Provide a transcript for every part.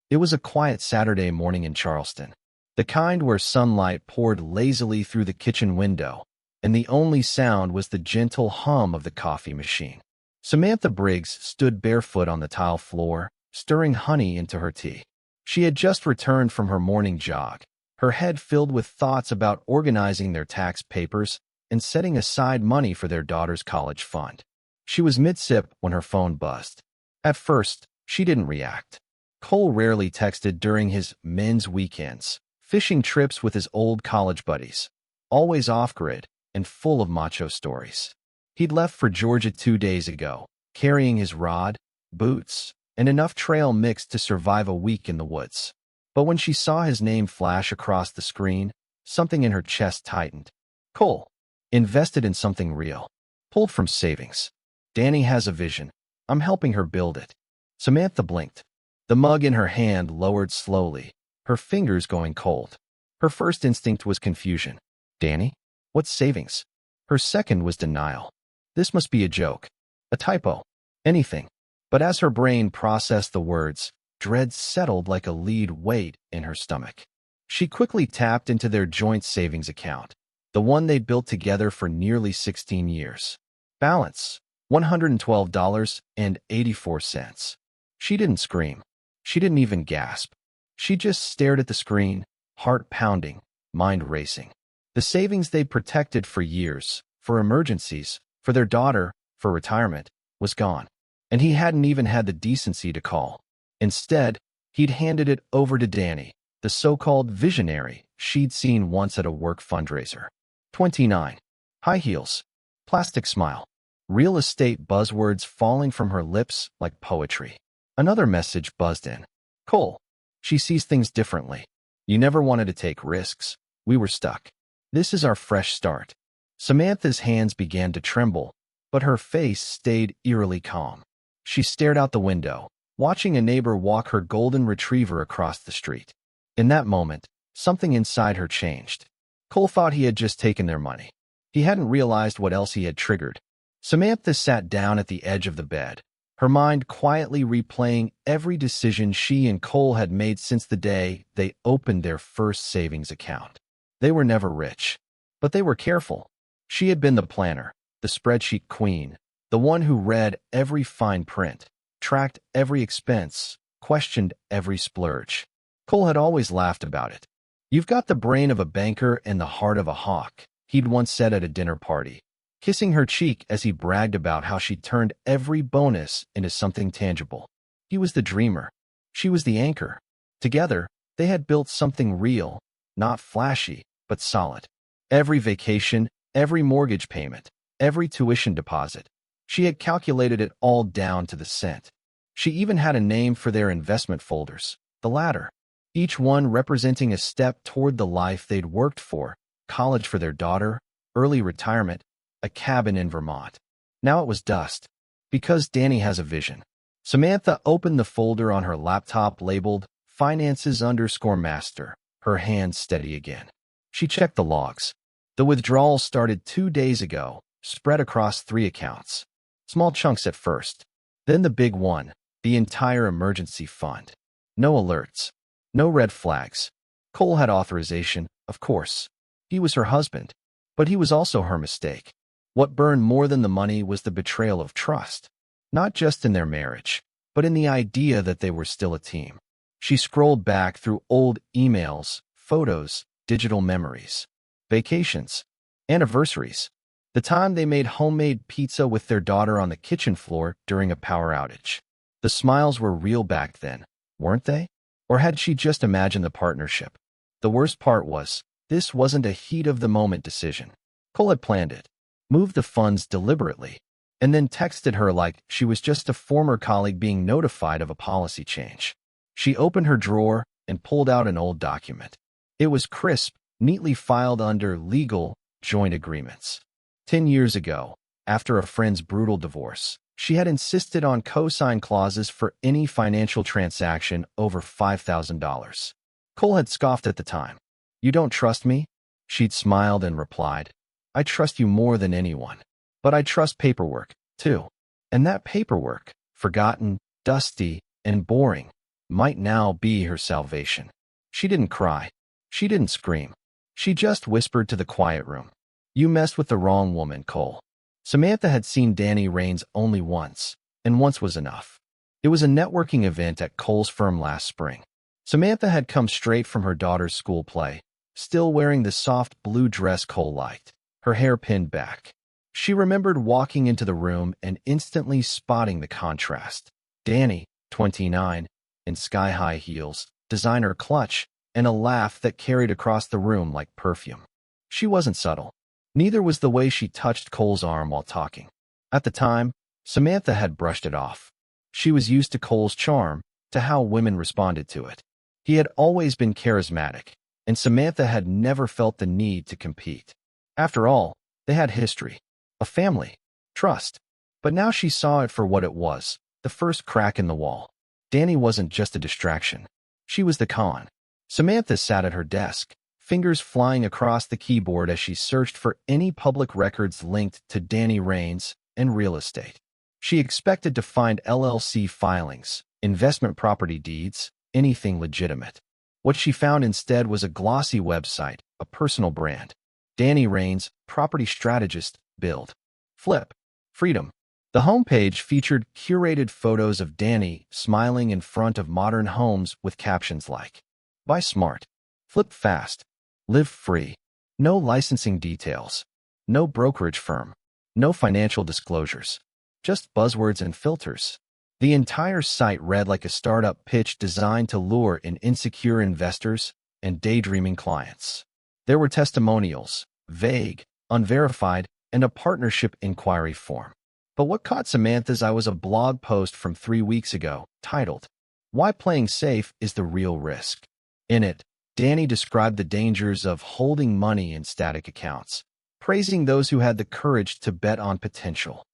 It was a quiet Saturday morning in Charleston, the kind where sunlight poured lazily through the kitchen window, and the only sound was the gentle hum of the coffee machine. Samantha Briggs stood barefoot on the tile floor, stirring honey into her tea. She had just returned from her morning jog, her head filled with thoughts about organizing their tax papers and setting aside money for their daughter's college fund. She was mid-sip when her phone buzzed. At first, she didn't react. Cole rarely texted during his men's weekends, fishing trips with his old college buddies, always off-grid and full of macho stories. He'd left for Georgia 2 days ago, carrying his rod, boots, and enough trail mix to survive a week in the woods. But when she saw his name flash across the screen, something in her chest tightened. Cole, invested in something real, pulled from savings. Danny has a vision. I'm helping her build it. Samantha blinked. The mug in her hand lowered slowly, her fingers going cold. Her first instinct was confusion. Danny? What savings? Her second was denial. This must be a joke. A typo. Anything. But as her brain processed the words, dread settled like a lead weight in her stomach. She quickly tapped into their joint savings account, the one they'd built together for nearly 16 years. Balance, $112.84. She didn't scream. She didn't even gasp. She just stared at the screen, heart pounding, mind racing. The savings they'd protected for years, for emergencies, for their daughter, for retirement, was gone. And he hadn't even had the decency to call. Instead, he'd handed it over to Danny, the so-called visionary she'd seen once at a work fundraiser. 29. High heels. Plastic smile. Real estate buzzwords falling from her lips like poetry. Another message buzzed in. Cole. She sees things differently. You never wanted to take risks. We were stuck. This is our fresh start. Samantha's hands began to tremble, but her face stayed eerily calm. She stared out the window, watching a neighbor walk her golden retriever across the street. In that moment, something inside her changed. Cole thought he had just taken their money. He hadn't realized what else he had triggered. Samantha sat down at the edge of the bed, her mind quietly replaying every decision she and Cole had made since the day they opened their first savings account. They were never rich, but they were careful. She had been the planner, the spreadsheet queen, the one who read every fine print, tracked every expense, questioned every splurge. Cole had always laughed about it. You've got the brain of a banker and the heart of a hawk, he'd once said at a dinner party, kissing her cheek as he bragged about how she turned every bonus into something tangible. He was the dreamer. She was the anchor. Together, they had built something real, not flashy, but solid. Every vacation, every mortgage payment, every tuition deposit. She had calculated it all down to the cent. She even had a name for their investment folders, the ladder, each one representing a step toward the life they'd worked for: college for their daughter, early retirement, a cabin in Vermont. Now it was dust. Because Danny has a vision. Samantha opened the folder on her laptop labeled Finances_Master, her hands steady again. She checked the logs. The withdrawals started 2 days ago, spread across 3 accounts. Small chunks at first. Then the big one, the entire emergency fund. No alerts. No red flags. Cole had authorization, of course. He was her husband. But he was also her mistake. What burned more than the money was the betrayal of trust. Not just in their marriage, but in the idea that they were still a team. She scrolled back through old emails, photos, digital memories, vacations, anniversaries. The time they made homemade pizza with their daughter on the kitchen floor during a power outage. The smiles were real back then, weren't they? Or had she just imagined the partnership? The worst part was, this wasn't a heat-of-the-moment decision. Cole had planned it, moved the funds deliberately, and then texted her like she was just a former colleague being notified of a policy change. She opened her drawer and pulled out an old document. It was crisp, neatly filed under legal joint agreements. 10 years ago, after a friend's brutal divorce, she had insisted on co-sign clauses for any financial transaction over $5,000. Cole had scoffed at the time. You don't trust me? She'd smiled and replied, I trust you more than anyone. But I trust paperwork, too. And that paperwork, forgotten, dusty, and boring, might now be her salvation. She didn't cry. She didn't scream. She just whispered to the quiet room, "You messed with the wrong woman, Cole." Samantha had seen Danny Rains only once, and once was enough. It was a networking event at Cole's firm last spring. Samantha had come straight from her daughter's school play, still wearing the soft blue dress Cole liked, her hair pinned back. She remembered walking into the room and instantly spotting the contrast. Danny, 29, in sky-high heels, designer clutch, and a laugh that carried across the room like perfume. She wasn't subtle. Neither was the way she touched Cole's arm while talking. At the time, Samantha had brushed it off. She was used to Cole's charm, to how women responded to it. He had always been charismatic, and Samantha had never felt the need to compete. After all, they had history, a family, trust. But now she saw it for what it was, the first crack in the wall. Danny wasn't just a distraction. She was the con. Samantha sat at her desk, fingers flying across the keyboard as she searched for any public records linked to Danny Rains and real estate. She expected to find LLC filings, investment property deeds, anything legitimate. What she found instead was a glossy website, a personal brand. Danny Rains, property strategist, build, flip, freedom. The homepage featured curated photos of Danny smiling in front of modern homes with captions like, "Buy smart, flip fast, live free." No licensing details, no brokerage firm, no financial disclosures, just buzzwords and filters. The entire site read like a startup pitch designed to lure in insecure investors and daydreaming clients. There were testimonials, vague, unverified, and a partnership inquiry form. But what caught Samantha's eye was a blog post from 3 weeks ago, titled, "Why Playing Safe is the Real Risk." In it, Danny described the dangers of holding money in static accounts, praising those who had the courage to bet on potential.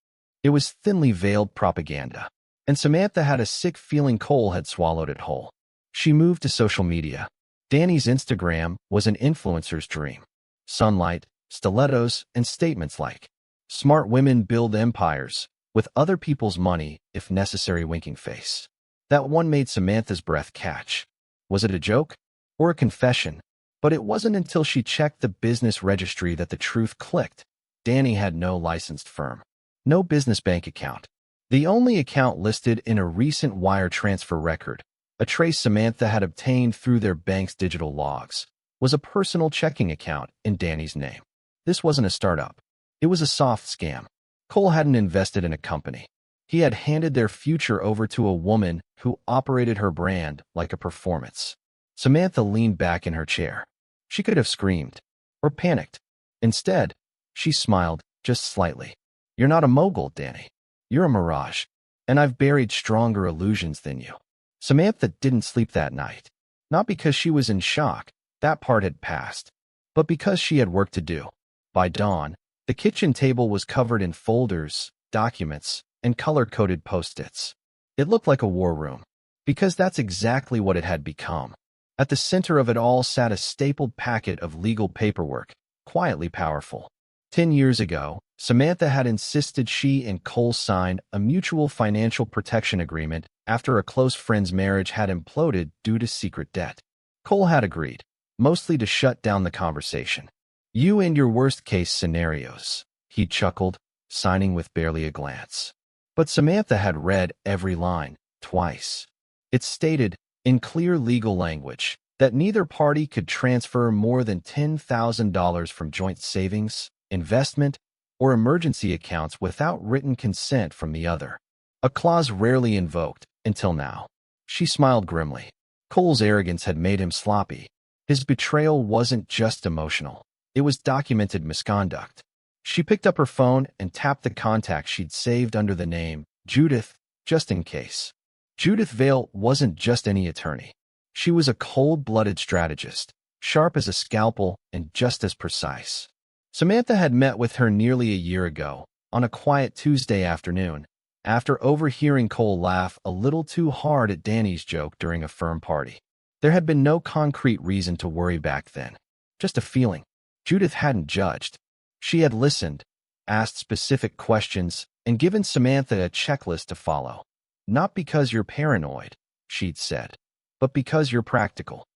It was thinly veiled propaganda, and Samantha had a sick feeling Cole had swallowed it whole. She moved to social media. Danny's Instagram was an influencer's dream. Sunlight, stilettos, and statements like, "Smart women build empires, with other people's money, if necessary," winking face. That one made Samantha's breath catch. Was it a joke? Or a confession? But it wasn't until she checked the business registry that the truth clicked. Danny had no licensed firm, no business bank account. The only account listed in a recent wire transfer record, a trace Samantha had obtained through their bank's digital logs, was a personal checking account in Danny's name. This wasn't a startup. It was a soft scam. Cole hadn't invested in a company. He had handed their future over to a woman who operated her brand like a performance. Samantha leaned back in her chair. She could have screamed or panicked. Instead, she smiled just slightly. "You're not a mogul, Danny. You're a mirage, and I've buried stronger illusions than you." Samantha didn't sleep that night. Not because she was in shock, that part had passed, but because she had work to do. By dawn, the kitchen table was covered in folders, documents, and color-coded Post-its. It looked like a war room, because that's exactly what it had become. At the center of it all sat a stapled packet of legal paperwork, quietly powerful. 10 years ago, Samantha had insisted she and Cole sign a mutual financial protection agreement after a close friend's marriage had imploded due to secret debt. Cole had agreed, mostly to shut down the conversation. "You and your worst-case scenarios," he chuckled, signing with barely a glance. But Samantha had read every line, twice. It stated, in clear legal language, that neither party could transfer more than $10,000 from joint savings, investment, or emergency accounts without written consent from the other. A clause rarely invoked, until now. She smiled grimly. Cole's arrogance had made him sloppy. His betrayal wasn't just emotional. It was documented misconduct. She picked up her phone and tapped the contact she'd saved under the name Judith, just in case. Judith Vale wasn't just any attorney. She was a cold-blooded strategist, sharp as a scalpel and just as precise. Samantha had met with her nearly a year ago, on a quiet Tuesday afternoon, after overhearing Cole laugh a little too hard at Danny's joke during a firm party. There had been no concrete reason to worry back then, just a feeling. Judith hadn't judged. She had listened, asked specific questions, and given Samantha a checklist to follow. "Not because you're paranoid," she'd said, but because you're practical.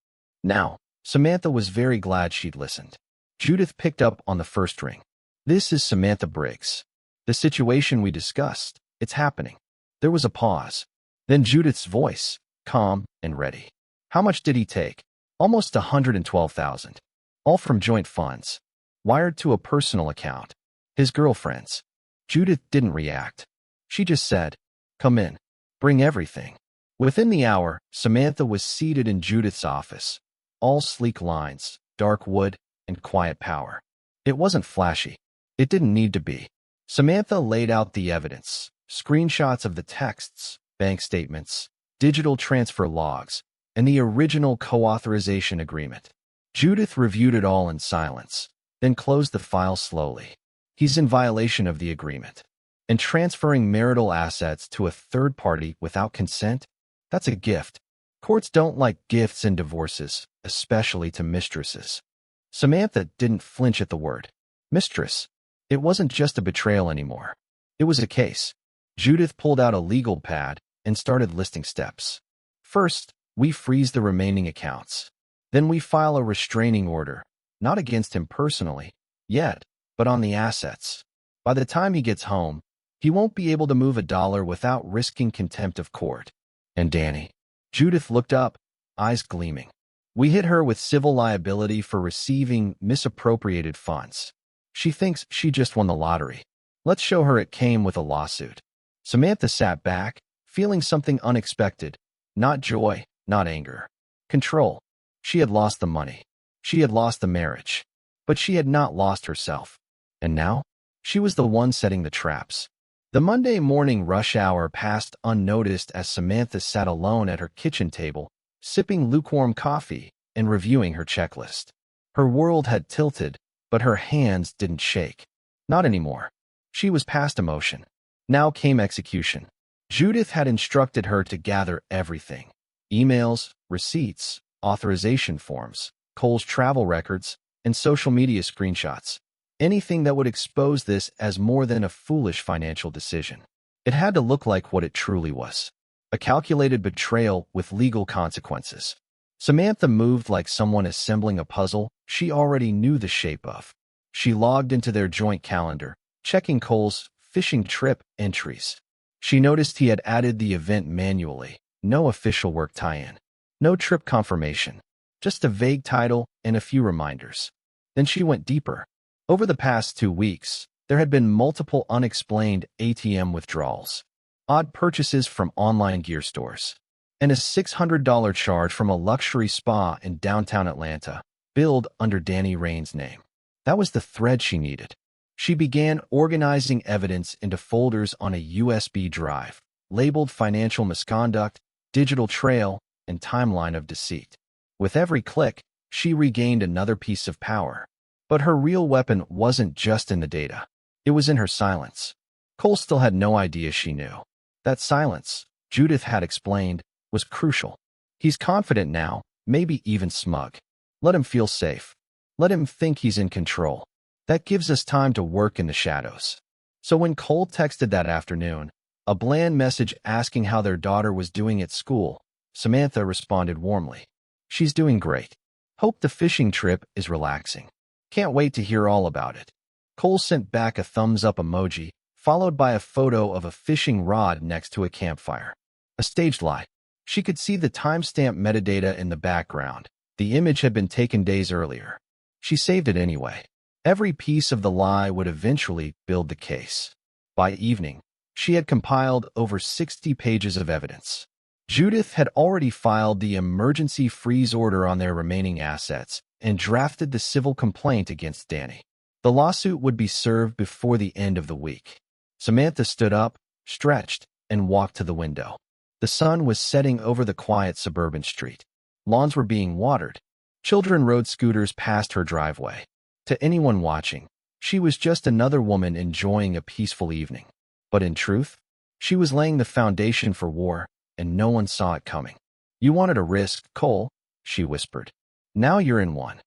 Now, Samantha was very glad she'd listened. Judith picked up on the first ring. This is Samantha Briggs. The situation we discussed, it's happening. There was a pause. Then Judith's voice, calm and ready. How much did he take? Almost 112,000. All from joint funds. Wired to a personal account. His girlfriend's. Judith didn't react. She just said, come in. Bring everything. Within the hour, Samantha was seated in Judith's office. All sleek lines, dark wood, and quiet power. It wasn't flashy. It didn't need to be. Samantha laid out the evidence, screenshots of the texts, bank statements, digital transfer logs, and the original co-authorization agreement. Judith reviewed it all in silence, then closed the file slowly. He's in violation of the agreement. And transferring marital assets to a third party without consent? That's a gift. Courts don't like gifts in divorces, especially to mistresses. Samantha didn't flinch at the word. Mistress. It wasn't just a betrayal anymore. It was a case. Judith pulled out a legal pad and started listing steps. First, we freeze the remaining accounts. Then we file a restraining order, not against him personally, yet, but on the assets. By the time he gets home, he won't be able to move a dollar without risking contempt of court. And Danny. Judith looked up, eyes gleaming. We hit her with civil liability for receiving misappropriated funds. She thinks she just won the lottery. Let's show her it came with a lawsuit. Samantha sat back, feeling something unexpected. Not joy, not anger. Control. She had lost the money. She had lost the marriage. But she had not lost herself. And now, she was the one setting the traps. The Monday morning rush hour passed unnoticed as Samantha sat alone at her kitchen table, sipping lukewarm coffee and reviewing her checklist. Her world had tilted, but her hands didn't shake. Not anymore. She was past emotion. Now came execution. Judith had instructed her to gather everything. Emails, receipts, authorization forms, Cole's travel records, and social media screenshots. Anything that would expose this as more than a foolish financial decision. It had to look like what it truly was. A calculated betrayal with legal consequences. Samantha moved like someone assembling a puzzle she already knew the shape of. She logged into their joint calendar, checking Cole's fishing trip entries. She noticed he had added the event manually. No official work tie-in. No trip confirmation. Just a vague title and a few reminders. Then she went deeper. Over the past 2 weeks, there had been multiple unexplained ATM withdrawals, odd purchases from online gear stores, and a $600 charge from a luxury spa in downtown Atlanta, billed under Danny Rain's name. That was the thread she needed. She began organizing evidence into folders on a USB drive, labeled Financial Misconduct, Digital Trail, and Timeline of Deceit. With every click, she regained another piece of power. But her real weapon wasn't just in the data. It was in her silence. Cole still had no idea she knew. That silence, Judith had explained, was crucial. He's confident now, maybe even smug. Let him feel safe. Let him think he's in control. That gives us time to work in the shadows. So when Cole texted that afternoon, a bland message asking how their daughter was doing at school, Samantha responded warmly. She's doing great. Hope the fishing trip is relaxing. Can't wait to hear all about it. Cole sent back a thumbs-up emoji, followed by a photo of a fishing rod next to a campfire. A staged lie. She could see the timestamp metadata in the background. The image had been taken days earlier. She saved it anyway. Every piece of the lie would eventually build the case. By evening, she had compiled over 60 pages of evidence. Judith had already filed the emergency freeze order on their remaining assets and drafted the civil complaint against Danny. The lawsuit would be served before the end of the week. Samantha stood up, stretched, and walked to the window. The sun was setting over the quiet suburban street. Lawns were being watered. Children rode scooters past her driveway. To anyone watching, she was just another woman enjoying a peaceful evening. But in truth, she was laying the foundation for war, and no one saw it coming. You wanted a risk, Cole, she whispered. Now you're in one.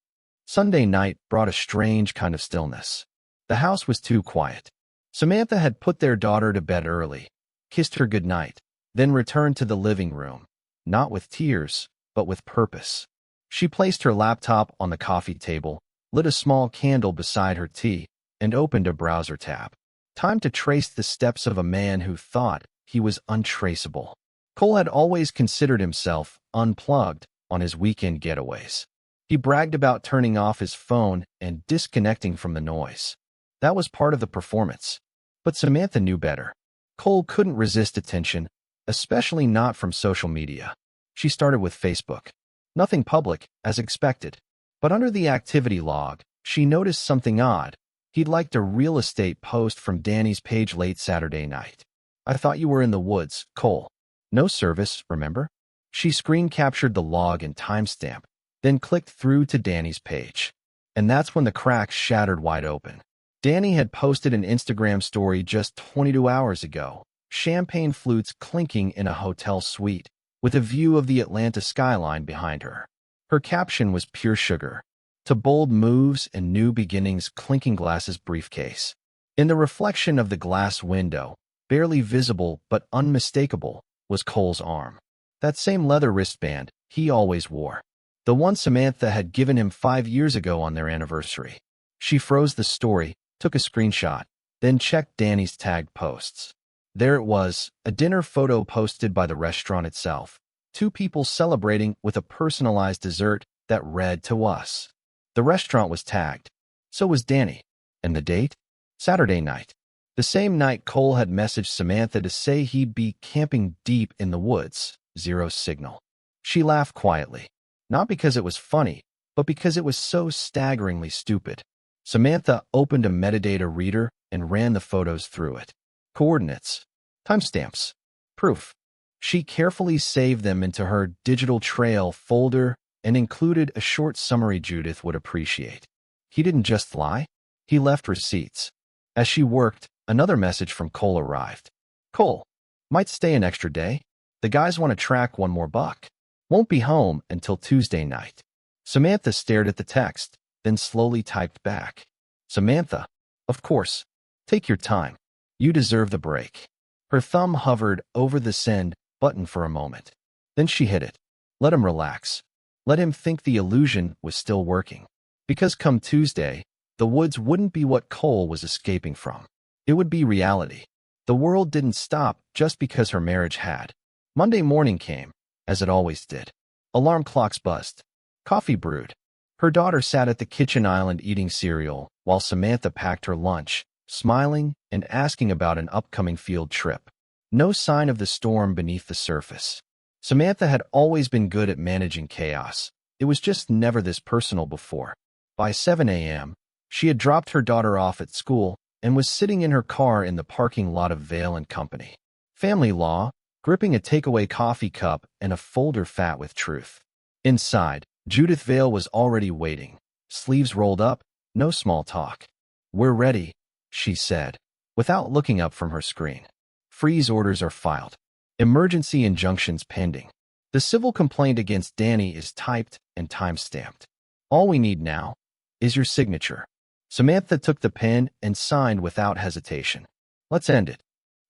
Sunday night brought a strange kind of stillness. The house was too quiet. Samantha had put their daughter to bed early, kissed her goodnight, then returned to the living room, not with tears, but with purpose. She placed her laptop on the coffee table, lit a small candle beside her tea, and opened a browser tab. Time to trace the steps of a man who thought he was untraceable. Cole had always considered himself unplugged on his weekend getaways. He bragged about turning off his phone and disconnecting from the noise. That was part of the performance. But Samantha knew better. Cole couldn't resist attention, especially not from social media. She started with Facebook. Nothing public, as expected. But under the activity log, she noticed something odd. He'd liked a real estate post from Danny's page late Saturday night. "I thought you were in the woods, Cole." "No service, remember?" She screen captured the log and timestamp, then clicked through to Danny's page. And that's when the cracks shattered wide open. Danny had posted an Instagram story just 22 hours ago, champagne flutes clinking in a hotel suite, with a view of the Atlanta skyline behind her. Her caption was pure sugar. "To bold moves and new beginnings, clinking glasses briefcase." In the reflection of the glass window, barely visible but unmistakable, was Cole's arm. That same leather wristband he always wore. The one Samantha had given him 5 years ago on their anniversary. She froze the story, took a screenshot, then checked Danny's tagged posts. There it was, a dinner photo posted by the restaurant itself. 2 people celebrating with a personalized dessert that read, "To us." The restaurant was tagged. So was Danny. And the date? Saturday night. The same night Cole had messaged Samantha to say he'd be camping deep in the woods. Zero signal. She laughed quietly. Not because it was funny, but because it was so staggeringly stupid. Samantha opened a metadata reader and ran the photos through it. Coordinates. Timestamps. Proof. She carefully saved them into her digital trail folder and included a short summary Judith would appreciate. He didn't just lie. He left receipts. As she worked, another message from Cole arrived. "Cole, might stay an extra day. The guys want to track one more buck. Won't be home until Tuesday night." Samantha stared at the text, then slowly typed back. "Samantha, of course. Take your time. You deserve the break." Her thumb hovered over the send button for a moment. Then she hit it. Let him relax. Let him think the illusion was still working. Because come Tuesday, the woods wouldn't be what Cole was escaping from. It would be reality. The world didn't stop just because her marriage had. Monday morning came, as it always did. Alarm clocks buzzed. Coffee brewed. Her daughter sat at the kitchen island eating cereal, while Samantha packed her lunch, smiling and asking about an upcoming field trip. No sign of the storm beneath the surface. Samantha had always been good at managing chaos. It was just never this personal before. By 7 a.m., she had dropped her daughter off at school and was sitting in her car in the parking lot of Vale and Company. Family Law, gripping a takeaway coffee cup and a folder fat with truth. Inside, Judith Vale was already waiting, sleeves rolled up, no small talk. "We're ready," she said, without looking up from her screen. "Freeze orders are filed. Emergency injunctions pending. The civil complaint against Danny is typed and time-stamped. All we need now is your signature." Samantha took the pen and signed without hesitation. "Let's end it."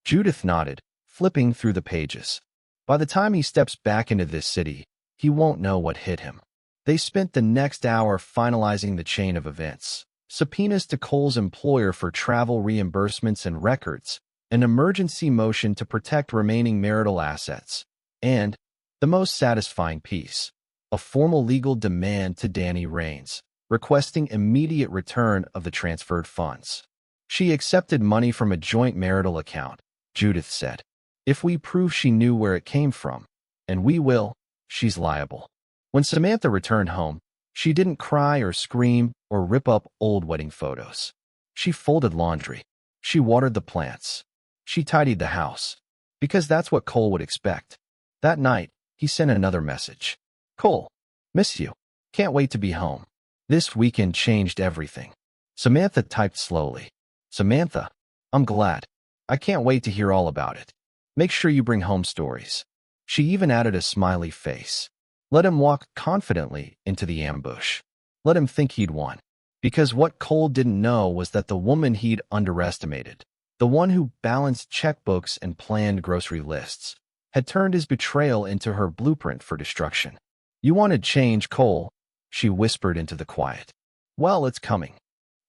Judith nodded, flipping through the pages. By the time he steps back into this city, he won't know what hit him. They spent the next hour finalizing the chain of events. Subpoenas to Cole's employer for travel reimbursements and records, an emergency motion to protect remaining marital assets, and, the most satisfying piece, a formal legal demand to Danny Rains, requesting immediate return of the transferred funds. She accepted money from a joint marital account, Judith said. "If we prove she knew where it came from, and we will, she's liable." When Samantha returned home, she didn't cry or scream or rip up old wedding photos. She folded laundry. She watered the plants. She tidied the house. Because that's what Cole would expect. That night, he sent another message. "Cole, miss you. Can't wait to be home. This weekend changed everything." Samantha typed slowly. "Samantha, I'm glad. I can't wait to hear all about it. Make sure you bring home stories." She even added a smiley face. Let him walk confidently into the ambush. Let him think he'd won. Because what Cole didn't know was that the woman he'd underestimated, the one who balanced checkbooks and planned grocery lists, had turned his betrayal into her blueprint for destruction. You wanted change, Cole, she whispered into the quiet. Well, it's coming.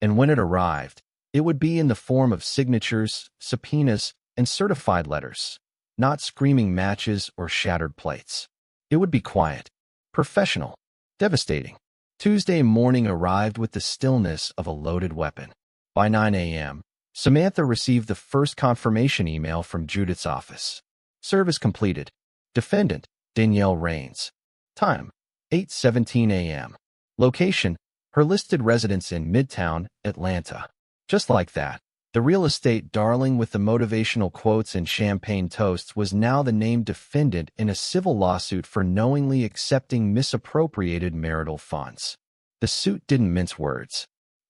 And when it arrived, it would be in the form of signatures, subpoenas, and certified letters, not screaming matches or shattered plates. It would be quiet, professional, devastating. Tuesday morning arrived with the stillness of a loaded weapon. By 9 a.m., Samantha received the first confirmation email from Judith's office. Service completed. Defendant, Danielle Rains. Time, 8:17 a.m. Location, her listed residence in Midtown, Atlanta. Just like that, the real estate darling with the motivational quotes and champagne toasts was now the named defendant in a civil lawsuit for knowingly accepting misappropriated marital funds. The suit didn't mince words.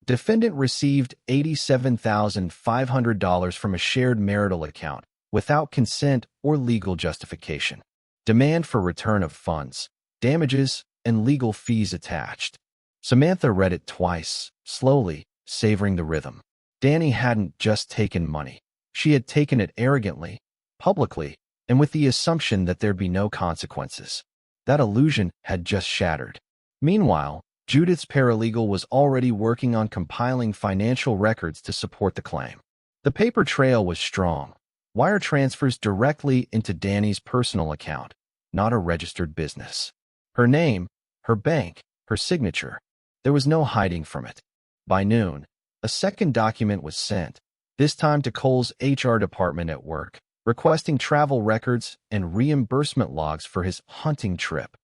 Defendant received $87,500 from a shared marital account without consent or legal justification. Demand for return of funds, damages, and legal fees attached. Samantha read it twice, slowly, savoring the rhythm. Danny hadn't just taken money. She had taken it arrogantly, publicly, and with the assumption that there'd be no consequences. That illusion had just shattered. Meanwhile, Judith's paralegal was already working on compiling financial records to support the claim. The paper trail was strong. Wire transfers directly into Danny's personal account, not a registered business. Her name, her bank, her signature. There was no hiding from it. By noon, a second document was sent, this time to Cole's HR department at work, requesting travel records and reimbursement logs for his hunting trip.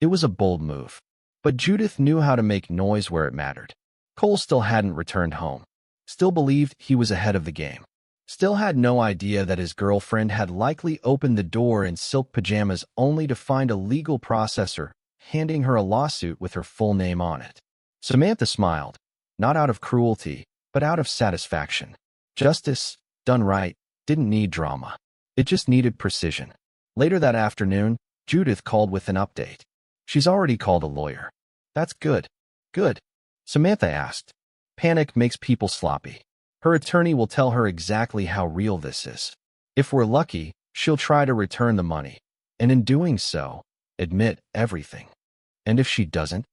It was a bold move, but Judith knew how to make noise where it mattered. Cole still hadn't returned home, still believed he was ahead of the game, still had no idea that his girlfriend had likely opened the door in silk pajamas only to find a legal processor handing her a lawsuit with her full name on it. Samantha smiled, not out of cruelty, but out of satisfaction. Justice, done right, didn't need drama. It just needed precision. Later that afternoon, Judith called with an update. She's already called a lawyer. That's good. Good. Samantha asked. Panic makes people sloppy. Her attorney will tell her exactly how real this is. If we're lucky, she'll try to return the money, and in doing so, admit everything. And if she doesn't,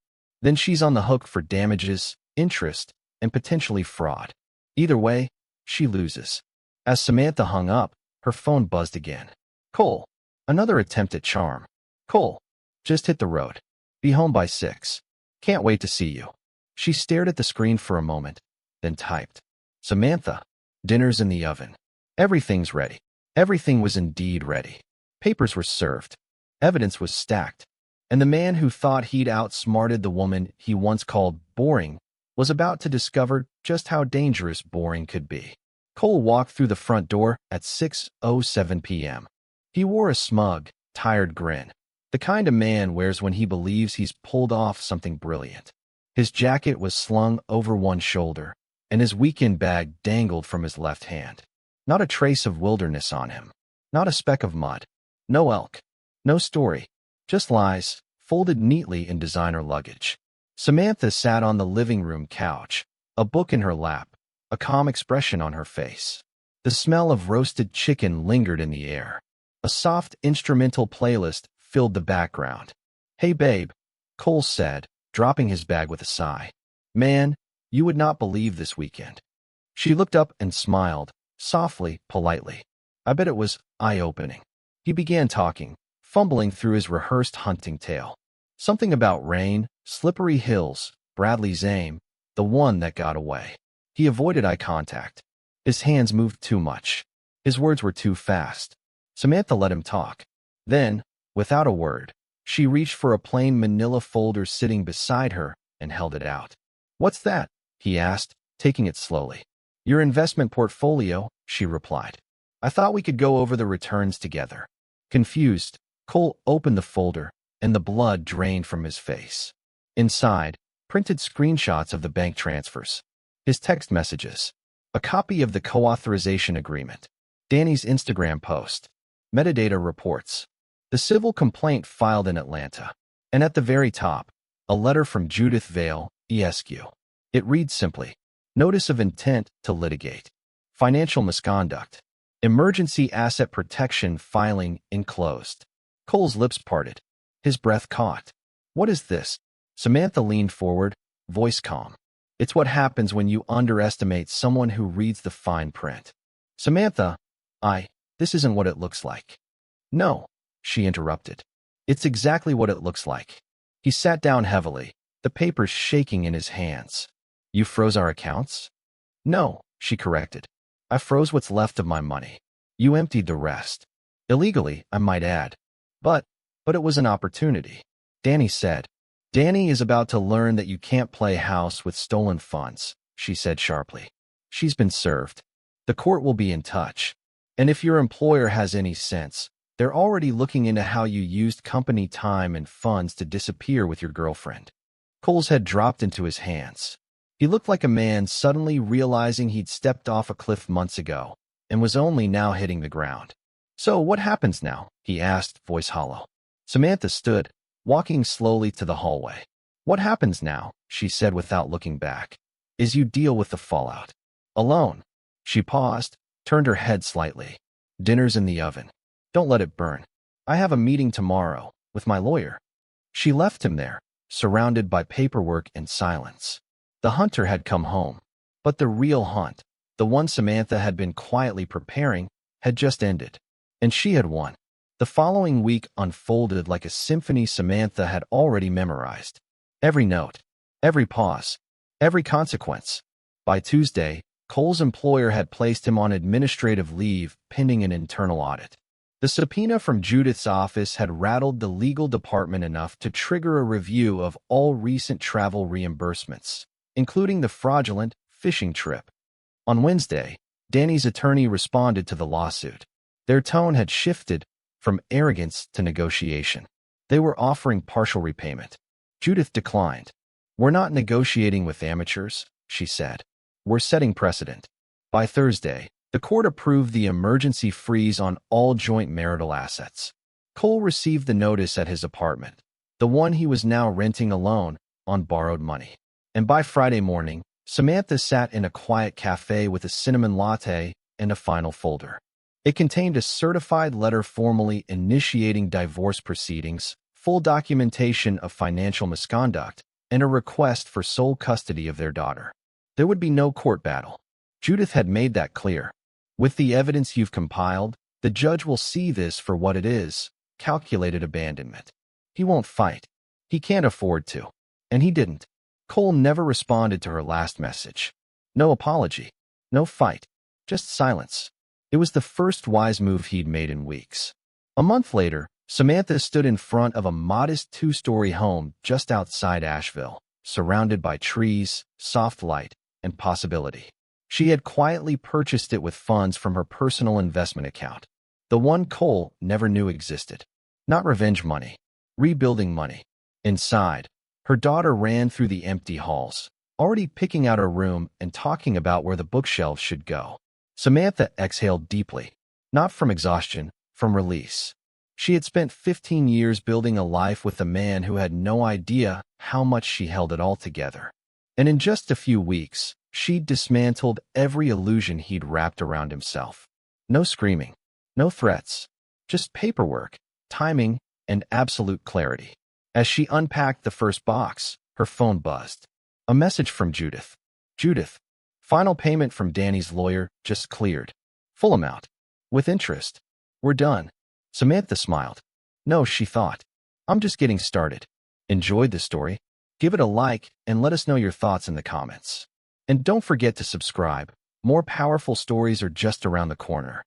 then she's on the hook for damages, interest, and potentially fraud. Either way, she loses. As Samantha hung up, her phone buzzed again. Cole. Another attempt at charm. Cole. Just hit the road. Be home by 6. Can't wait to see you. She stared at the screen for a moment, then typed. Samantha. Dinner's in the oven. Everything's ready. Everything was indeed ready. Papers were served. Evidence was stacked. And the man who thought he'd outsmarted the woman he once called boring was about to discover just how dangerous boring could be. Cole walked through the front door at 6:07 p.m. He wore a smug, tired grin, the kind a man wears when he believes he's pulled off something brilliant. His jacket was slung over one shoulder, and his weekend bag dangled from his left hand. Not a trace of wilderness on him, not a speck of mud, no elk, no story, just lies, folded neatly in designer luggage. Samantha sat on the living room couch, a book in her lap, a calm expression on her face. The smell of roasted chicken lingered in the air. A soft instrumental playlist filled the background. Hey babe, Cole said, dropping his bag with a sigh. Man, you would not believe this weekend. She looked up and smiled, softly, politely. I bet it was eye-opening. He began talking, fumbling through his rehearsed hunting tale. Something about rain, slippery hills, Bradley's aim, the one that got away. He avoided eye contact. His hands moved too much. His words were too fast. Samantha let him talk. Then, without a word, she reached for a plain manila folder sitting beside her and held it out. What's that? He asked, taking it slowly. Your investment portfolio, she replied. I thought we could go over the returns together. Confused, Cole opened the folder, and the blood drained from his face. Inside, printed screenshots of the bank transfers, his text messages, a copy of the co-authorization agreement, Danny's Instagram post, metadata reports, the civil complaint filed in Atlanta, and at the very top, a letter from Judith Vale, ESQ. It reads simply, Notice of Intent to Litigate, Financial Misconduct, Emergency Asset Protection Filing Enclosed. Cole's lips parted. His breath caught. What is this? Samantha leaned forward, voice calm. It's what happens when you underestimate someone who reads the fine print. Samantha, this isn't what it looks like. No, she interrupted. It's exactly what it looks like. He sat down heavily, the papers shaking in his hands. You froze our accounts? No, she corrected. I froze what's left of my money. You emptied the rest. Illegally, I might add. But it was an opportunity. Danny said. Danny is about to learn that you can't play house with stolen funds, she said sharply. She's been served. The court will be in touch. And if your employer has any sense, they're already looking into how you used company time and funds to disappear with your girlfriend. Cole's head dropped into his hands. He looked like a man suddenly realizing he'd stepped off a cliff months ago and was only now hitting the ground. So what happens now? He asked, voice hollow. Samantha stood, walking slowly to the hallway. What happens now, she said without looking back, is you deal with the fallout. Alone. She paused, turned her head slightly. Dinner's in the oven. Don't let it burn. I have a meeting tomorrow with my lawyer. She left him there, surrounded by paperwork and silence. The hunter had come home, but the real hunt, the one Samantha had been quietly preparing, had just ended, and she had won. The following week unfolded like a symphony Samantha had already memorized. Every note, every pause, every consequence. By Tuesday, Cole's employer had placed him on administrative leave pending an internal audit. The subpoena from Judith's office had rattled the legal department enough to trigger a review of all recent travel reimbursements, including the fraudulent fishing trip. On Wednesday, Danny's attorney responded to the lawsuit. Their tone had shifted from arrogance to negotiation. They were offering partial repayment. Judith declined. We're not negotiating with amateurs, she said. We're setting precedent. By Thursday, the court approved the emergency freeze on all joint marital assets. Cole received the notice at his apartment, the one he was now renting alone, on borrowed money. And by Friday morning, Samantha sat in a quiet cafe with a cinnamon latte and a final folder. It contained a certified letter formally initiating divorce proceedings, full documentation of financial misconduct, and a request for sole custody of their daughter. There would be no court battle. Judith had made that clear. With the evidence you've compiled, the judge will see this for what it is, calculated abandonment. He won't fight. He can't afford to. And he didn't. Cole never responded to her last message. No apology. No fight. Just silence. It was the first wise move he'd made in weeks. A month later, Samantha stood in front of a modest two-story home just outside Asheville, surrounded by trees, soft light, and possibility. She had quietly purchased it with funds from her personal investment account, the one Cole never knew existed. Not revenge money, rebuilding money. Inside, her daughter ran through the empty halls, already picking out a room and talking about where the bookshelves should go. Samantha exhaled deeply, not from exhaustion, from release. She had spent 15 years building a life with a man who had no idea how much she held it all together. And in just a few weeks, she'd dismantled every illusion he'd wrapped around himself. No screaming, no threats, just paperwork, timing, and absolute clarity. As she unpacked the first box, her phone buzzed. A message from Judith. Judith, final payment from Danny's lawyer just cleared. Full amount. With interest. We're done. Samantha smiled. No, she thought. I'm just getting started. Enjoyed the story? Give it a like and let us know your thoughts in the comments. And don't forget to subscribe. More powerful stories are just around the corner.